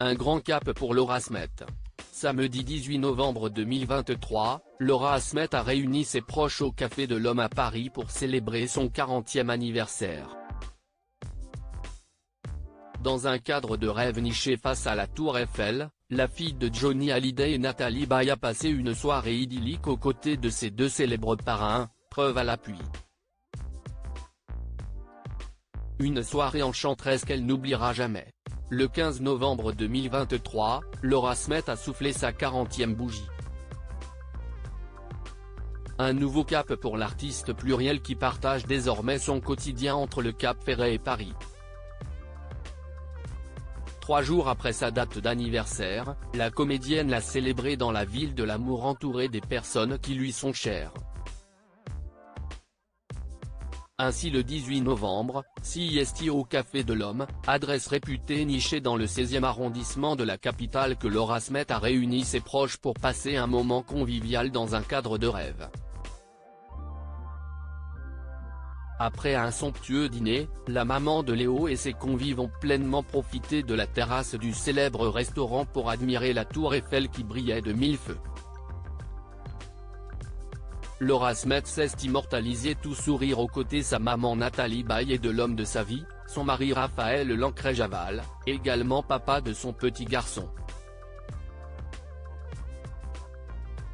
Un grand cap pour Laura Smet. Samedi 18 novembre 2023, Laura Smet a réuni ses proches au Café de l'Homme à Paris pour célébrer son 40e anniversaire. Dans un cadre de rêve niché face à la Tour Eiffel, la fille de Johnny Hallyday et Nathalie Baye a passé une soirée idyllique aux côtés de ses deux célèbres parrains, preuve à l'appui. Une soirée enchanteresse qu'elle n'oubliera jamais. Le 15 novembre 2023, Laura Smet a soufflé sa 40e bougie. Un nouveau cap pour l'artiste pluriel qui partage désormais son quotidien entre le Cap Ferret et Paris. 3 jours après sa date d'anniversaire, la comédienne l'a célébré dans la ville de l'amour entourée des personnes qui lui sont chères. Ainsi le 18 novembre, CIST au Café de l'Homme, adresse réputée nichée dans le 16e arrondissement de la capitale que Laura Smet a réuni ses proches pour passer un moment convivial dans un cadre de rêve. Après un somptueux dîner, la maman de Léo et ses convives ont pleinement profité de la terrasse du célèbre restaurant pour admirer la Tour Eiffel qui brillait de mille feux. Laura Smet s'est immortalisée tout sourire aux côtés sa maman Nathalie Baye et de l'homme de sa vie, son mari Raphaël Lancret-Javal, également papa de son petit garçon.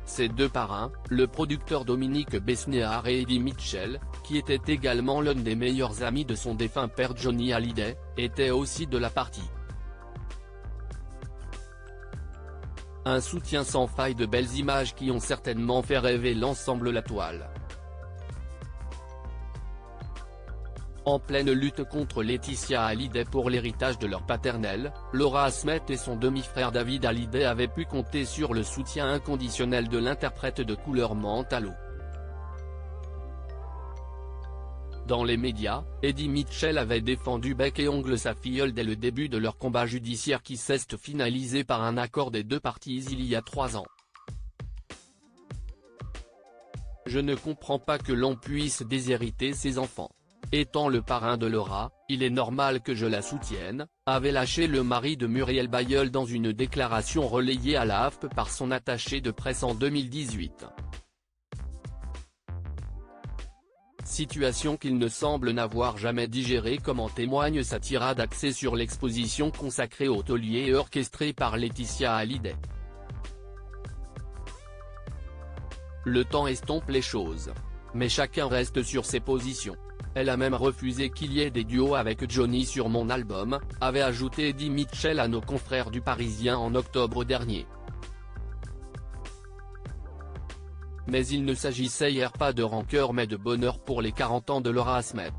Ses deux parrains, le producteur Dominique Besnéard et Eddie Mitchell, qui était également l'un des meilleurs amis de son défunt père Johnny Hallyday, étaient aussi de la partie. Un soutien sans faille de belles images qui ont certainement fait rêver l'ensemble la toile. En pleine lutte contre Laetitia Hallyday pour l'héritage de leur paternel, Laura Smet et son demi-frère David Hallyday avaient pu compter sur le soutien inconditionnel de l'interprète de couleur menthe à l'eau. Dans les médias, Eddie Mitchell avait défendu bec et ongles sa filleule dès le début de leur combat judiciaire qui s'est finalisé par un accord des deux parties il y a 3 ans. Je ne comprends pas que l'on puisse déshériter ses enfants. Étant le parrain de Laura, il est normal que je la soutienne, avait lâché le mari de Muriel Bailleul dans une déclaration relayée à la AFP par son attaché de presse en 2018. Situation qu'il ne semble n'avoir jamais digérée comme en témoigne sa tirade axée sur l'exposition consacrée au taulier et orchestrée par Laetitia Hallyday. Le temps estompe les choses. Mais chacun reste sur ses positions. Elle a même refusé qu'il y ait des duos avec Johnny sur mon album, avait ajouté Eddie Mitchell à nos confrères du Parisien en octobre dernier. Mais il ne s'agissait hier pas de rancœur mais de bonheur pour les 40 ans de Laura Smet.